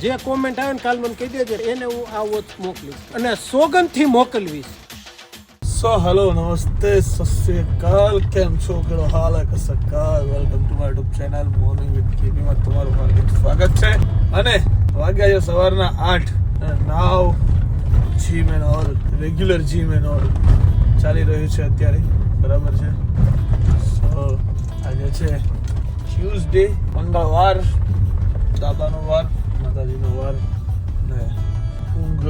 જે કોમેન્ટ આવે ને કાલ મને કહી દેજો, એને હું આ વોચ મોકલીશ અને સોગંદથી મોકલવીશ. સો હેલો નમસ્તે સત શ્રી અકાલ, કેમ છો, કેવો હાલ હે કસકાલ. Welcome to my YouTube channel morning with KB માં તમારું હાર્દિક સ્વાગત છે. અને વાગ્યા છે સવારના 8 અને now gym and all, regular gym and all ચાલી રહ્યું છે અત્યારે, બરાબર છે. સો આજે છે ટ્યુઝડે, મંગળવાર, દાદાનો વાર, માતાજીનો વાર, ને ઊંઘ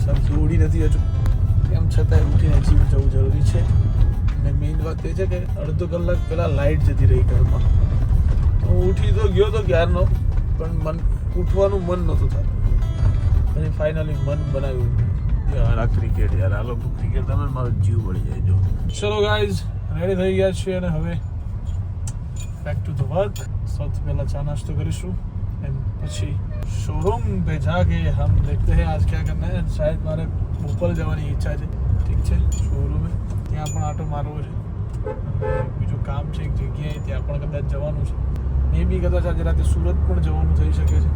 સરખી ઉડી નથી હજુ, એમ છતાં ઉઠીને જીમ જવું જરૂરી છે. અને મેઇન વાત એ છે કે અડધો કલાક પહેલાં લાઇટ જતી રહી ઘરમાં, તો હું ઉઠી તો ગયો તો ક્યારનો, પણ ઉઠવાનું મન નહોતું થતું. પછી ફાઇનલી મન બનાવ્યું, યાર આ ક્રિકેટ, યાર આ લોકો ક્રિકેટ તમે મારો જીવ પડી જાય. જો ચલો ગાઈઝ, રેડી થઈ ગયા છીએ અને હવે બેક ટુ ધ વર્ક. સૌથી પહેલાં ચા નાસ્તો કરીશું, એમ પછી શોરૂમ पे जाके हम देखते हैं आज क्या करना है. शायद मारे ભોપાલ જવાની ઈચ્છા છે, ઠીક છે, શોરૂમે ત્યાં પણ આટો મારવો છે. બીજું કામ છે એક જગ્યાએ, ત્યાં પણ કદાચ જવાનું છે. મે બી કદાચ આજે રાતે સુરત પણ જવાનું થઈ શકે છે.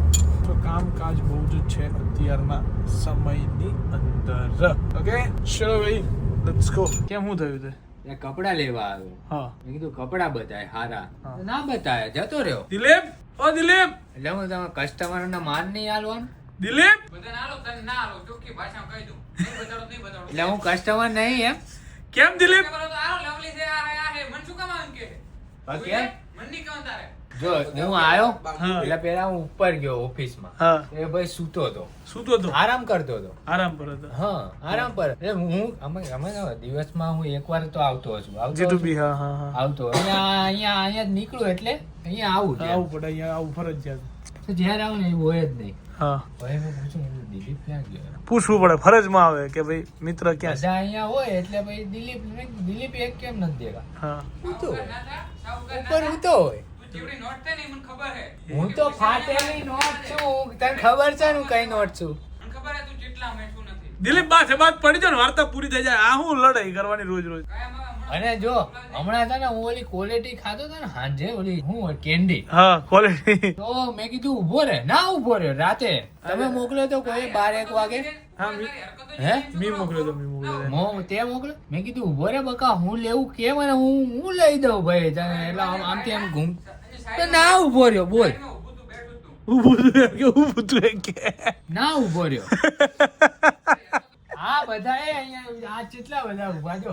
તો કામકાજ બહુ જ છે અત્યારના સમયની અંદર. ઓકે ચલો ભાઈ, લેટ્સ ગો. કેમ શું થયું છે? કપડા લેવા આવ્યો. હા, મેં કીધું કપડા બતાય હારા, ના બતાય, જતો રહ્યો. દિલીપ, ઓ દિલીપ, એટલે હું તમે કસ્ટમર ને માન નહીં આલવાનું. દિલીપ, એટલે હું કસ્ટમર નહીં એમ. કેમ દિલીપ? જો હું આવ્યો એટલે પેલા હું ઉપર ગયો ઓફિસમાં. હા, એ ભાઈ સૂતો હતો, આરામ કરતો હતો. આરામ પર હતો. હા, આરામ પર. એટલે હું અમે દિવસમાં હું એકવાર તો આવતો છું, જીતુ બી. હા હા હા, આવતો અહીંયા જ નીકળું એટલે અહીંયા આવું પડે, અહીંયા આવું ફરજિયાત. તો જ્યારે આવું ને એ હોય જ નહીં. હા, ભાઈ મેં પૂછ્યું દિલીપ ક્યાં ગયો? પૂછવું પડે, ફરજમાં આવે કે ભાઈ મિત્ર ક્યાં છે. બધા અહીંયા હોય એટલે ભાઈ દિલીપ એક કેમ નથી દેખા? હા, ઊતો ઉપર ઊતો હોય. હું તો ફાટેલી નોટ છું, તને ખબર છે ને હું કઈ નોટ છું. દિલીપ બાત પડી જાય ને વાર્તા પૂરી થઈ જાય. આ હું લડાઈ કરવાની રોજ રોજ. અને જો હમણાં છે ને હું ઓલી ક્વોલિટી ખાતો હતો ને સાંજે, ઓલી હું કેન્ડી. હા, ક્વોલિટી. તો મેં કીધું ઉભો રે, ના ઉભો રે. રાતે તમે મોકલ્યો તો કોઈ 12-1 વાગે. હા, હે મી મોકલ્યો તો તે મોકલ્યો. મેં કીધું ઉભો રે બકા, હું લેવું કેમ અને હું લઈ દઉં ભાઈ તને. એટલે આમથી આમ ઘૂમ તો ના ઉભો રહ્યો. બોલ, ના ઉભો રહ્યો. હા બધા અહીંયા આ કેટલા બધા ઉભા જો.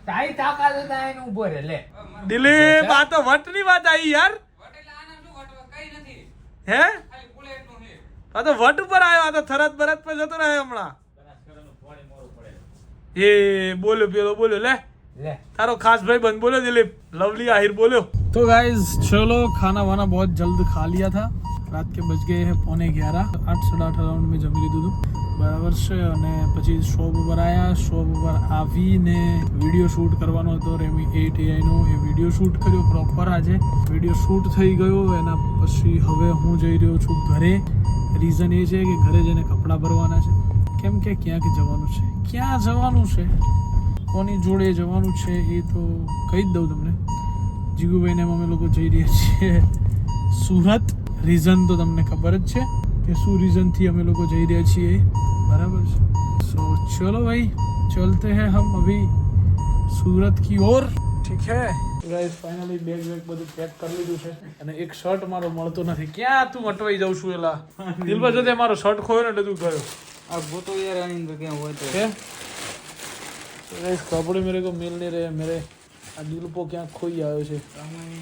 તારી તાકાત હતા એને ઉભો રે. લે દિલીપ, આ તો વટની વાત આવી યાર. હે, આ તો વટ ઉપર આવ્યો, આ તો થરત બરત પર જતો રહે હમણાં. એ બોલ્યો પેલો બોલ્યો. લે તારો ખાસ भाई बंद बोलो दिलीप, लवली आहिर बोलो. तो गाइस चलो, खाना वाना बहुत जल्द खा लिया था. रात के बज गए हैं 11:15, 8-8:30 રાઉન્ડ મેં જમી લીધું હતું, બરાબર છે. અને પછી શોપ ઉપર આવ્યા. શોપ ઉપર આવીને વિડીયો શૂટ કરવાનો હતો રેમી 8 નો, એ વિડીયો શૂટ કર્યો પ્રોપર. આજે વિડીયો શૂટ થઈ ગયો. એના પછી હવે હું જઈ રહ્યો છું ઘરે. રીઝન એ છે કે ઘરે જઈને કપડાં ભરવાના છે, કેમ કે ક્યાંક જવાનું છે. ક્યાં જવાનું છે, કોની જોડે જવાનું છે એ તો કહી જ દઉં તમને. જીગુભાઈને અમે લોકો જઈ રહ્યા છીએ સુરત. રીઝન તો તમને ખબર જ છે કે શું રીઝનથી અમે લોકો જઈ રહ્યા છીએ, બરાબર છે. સો ચલો ભાઈ, ચલતે हैं हम अभी सूरत की ओर, ठीक है गाइस. फाइनली બેગ બધું પેક કરી લીધું છે અને એક શર્ટ મારો મળતો નથી. ક્યાં તું અટવાઈ જાઉં છું? એલા દિલબા જતે મારો શર્ટ ખોયો ને એટલે તું ગયો. अब वो तो यार आनंद क्या हुआ तो क्या गाइस, कपड़े मेरे को मिल नहीं रहे. मेरे આ દિલપો ક્યાંક ખોઈ આવ્યો છે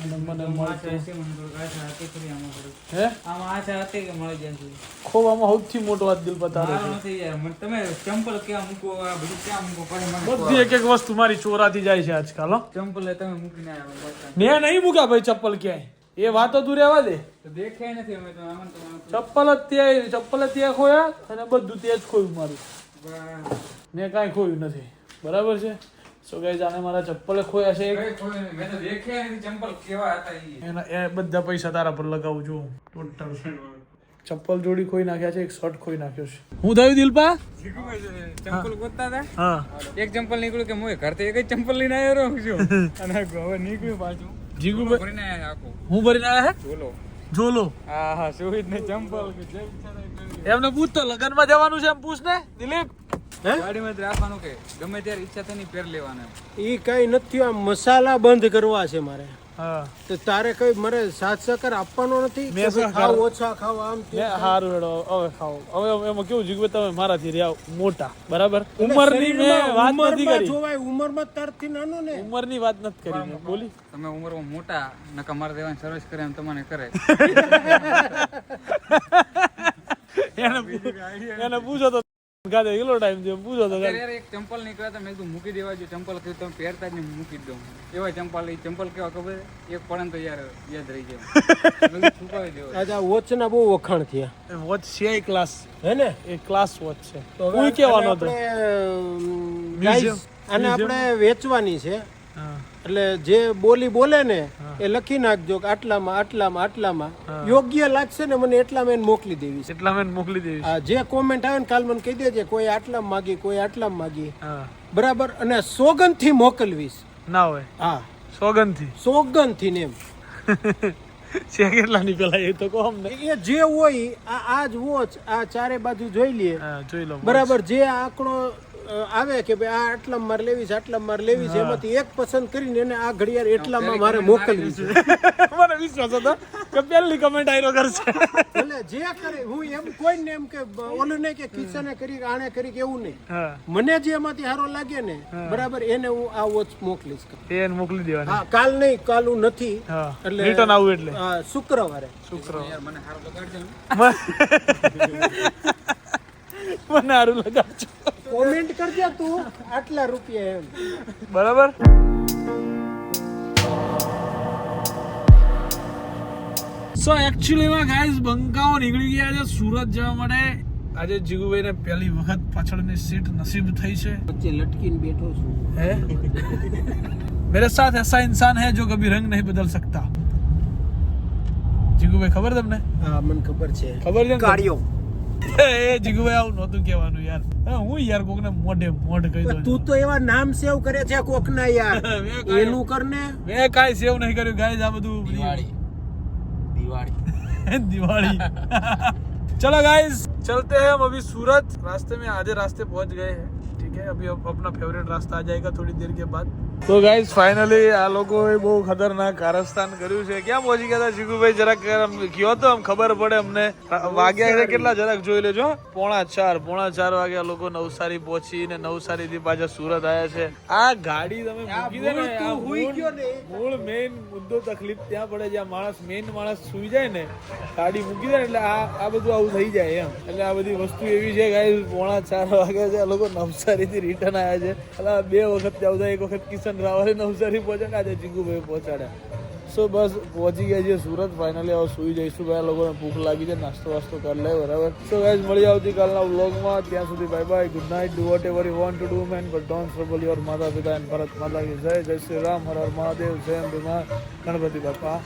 અને મને મળતો હે. ખોવામાં સૌથી મોટો વાત દિલ બતાવે છે. બધી એક વસ્તુ મારી ચોરાતી જાય છે આજકાલ. ચંપલ તમે મૂકીને આવ્યા? મેં નહીં મૂક્યા ભાઈ ચપ્પલ ક્યાંય. એ વાતો તું રહેવા દે. દેખાય નથી અમે તો. ચપ્પલ જ ત્યાં ખોયા અને બધું ત્યાં જ ખોયું મારું. મેં કાંઈ ખોયું નથી, બરાબર છે. સો ગાઈઝ, આને મારા ચપ્પલે ખોયા છે. મેં તો દેખ્યા નથી ચંપલ કેવા હતા એના એ બધા પૈસા તારા પર લગાવું છું. ટોટલ ચપ્પલ જોડી ખોઈ નાખ્યા છે, એક શર્ટ ખોઈ નાખ્યો છે. હું થયું દિલપા? ચંપલ ગોતતા હતા. હા, એક ચંપલ નીકળ્યું કે હું ઘરથી એક જ ચંપલ લઈને આવ્યો છું અને હવે નીકળ્યું પાછું. જીગુભાઈ ભરીને આવ્યા આખું. હું ભરીને આવ્યા હે? બોલો જોલો હા હા સુવિધ ને ચંપલ કે જે ઈચ્છા થાય પહેરી એમને પૂછ તો લગનમાં જવાનું છે એમ પૂછ ને દિલીપ હે ગાડીમાં જ રાખવાનું કે ગમે ત્યારે ઈચ્છા થાય ને પહેર લેવાનું ઈ કઈ નથી આ મસાલા બંધ કરવા છે મારે હા તો તારે કઈ મારે સાથ સહકાર આપવાનો નથી મેં કે ભાઈ સહકાર- ખાવ ઓછા ખાવ આમ તેમ? સારું હેડો હવે ખાઓ હવે એમાં કેવું જીગવે તમે મારાથી રહ્યા મોટા બરાબર ઉંમરની મેં વાત નથી ઉંમરમાં કરી જોવાય ઉંમરમાં તારથી નાનો ને ઉંમરની વાત નથી કરી મેં બોલી તમે ઉંમરમાં મોટા નકા મારે દેવાની સર્વિસ કરે એમ તમને કરે એને પૂછો તો ગાદે કેટલો ટાઈમ થયો પૂછો તો અત્યારે યાર એક ચંપલ નીકળ્યા હતા મેં કીધું મૂકી દેવા જો ચંપલ કીધું તમે પહેરતા જ નહીં મૂકી જ દઉં એવા ચંપલ એ ચંપલ કેવા ખબર છે? એક પડે ને તો યાર યાદ રહી જાય મેં કીધું છુપાવી દેવા આજે આ વોચના બહુ વખાણ થયા વોચ છે ક્લાસ હે ને એ ક્લાસ વોચ છે તો હવે કોઈ કહેવાનો હતો guys, આને આપણે વેચવાની છે હા એટલે જે બોલી બોલે ને એ લખી નાખજો કે આટલામાં આટલામાં આટલામાં યોગ્ય લાગશે ને મને એટલામાં એને મોકલી દેવી છે એટલા મેં મોકલી દેવી આ જે કોમેન્ટ આવે ને કાલ મને કહી દેજે કોઈ આટલામાં માગી કોઈ આટલામાં માગી હા બરાબર અને સોગંદથી મોકલવીશ ના હોય હા સોગંદથી સોગંદથી ને એમ છે કેટલાની પેલા એ તો કહો અમને એ જે હોય આ જ વોચ આ ચારે બાજુ જોઈ લઈએ હા જોઈ લો બરાબર જે આંકડો આવે કે ભાઈ આ આટલામાં મારે લેવી છે આટલામાં મારે લેવી છે એમાંથી એક પસંદ કરીને એને આ ઘડિયાળ એટલામાં મારે મોકલવી છે મને વિશ્વાસ હતો કે પહેલી કમેન્ટ આયરો કરશે એટલે જે કરે હું એમ કોઈ ને એમ કે ઓલું નહીં કે કિશને કરી આણે કરી કે એવું નહીં હા મને જે એમાંથી સારો લાગે ને બરાબર એને હું આ વોચ મોકલીશ એને મોકલી દેવાની હા કાલ નહીં કાલ હું નથી હા એટલે રિટર્ન આવું એટલે હા, શુક્રવારે યાર મને હારો લગાડજો ને. મને સારું લગાડજો કોમેન્ટ કરજે તું આટલા રૂપિયા એમ બરાબર સો એકચ્યુઅલીમાં ગાઈસ બંકાઓ નીકળી ગયા છે સુરત જવા માટે આજે જીગુભાઈને પહેલી વખત પાછળની સીટ નસીબ થઈ છે વચ્ચે લટકીને બેઠો છું है मेरे साथ ऐसा इंसान है जो कभी रंग नहीं बदल सकता જીગુભાઈ ખબર તમને હા મને ખબર છે ખબર છે ને? કાળિયો એ જીગુભાઈ આવું નહોતું કહેવાનું યાર હું યાર કોકને મોઢ કહી દઉં તું તો એવા નામ સેવ કરે છે કોકના યાર મેં કાંઈ- એનું કરને મેં કાંઈ સેવ નહીં કર્યું ગાઈસ આ બધું दिवाली चलो गाइस चलते हैं हम अभी सूरत रास्ते में आधे रास्ते पहुंच गए हैं ठीक है अभी अपना फेवरेट रास्ता आ जाएगा थोड़ी देर के बाद तो गाइस फाइनली આ લોકોએ બહુ ખતરનાક કારસ્તાન કર્યું છે ક્યાં પહોંચી ગયા હતા જીગુભાઈ જરાક કયો તો આમ ખબર પડે અમને વાગ્યા છે કેટલા જરાક જોઈ લેજો 4:30 વાગે આ લોકો નવસારી પહોંચીને નવસારીથી પાછા સુરત આવ્યા છે આ ગાડી તમે મૂકી દે ને આ મૂળ મેઇન મુદ્દો તકલીફ ત્યાં પડે જ્યાં માણસ સુઈ જાય ને ગાડી મૂકી દે ને એટલે આ બધું આવું થઈ જાય એમ એટલે આ બધી વસ્તુ એવી છે ગાઈસ 4:30 વાગે છે આ લોકો નવસારીથી રિટર્ન આવ્યા છે એટલે 2 વખત જાવ એક વખત કિશન રાવલે નવસારી પહોંચ્યા આજે જીગુભાઈ પહોંચાડ્યા સો બસ પહોંચી ગયા છે સુરત ફાઇનલી હવે સુઈ જઈશું ભાઈ લોકોને ભૂખ લાગી છે નાસ્તો વાસ્તો કરી લે બરાબર સો ગાઈસ મળી આવતીકાલના વ્લોગમાં ત્યાં સુધી bye bye good night do vote ever you want to do man but don't trouble your માતા પિતા એન્ડ ભારત માતા કી જય શ્રી રામ હર હર મહાદેવ જય અંબે મા ગણપતિ બાપા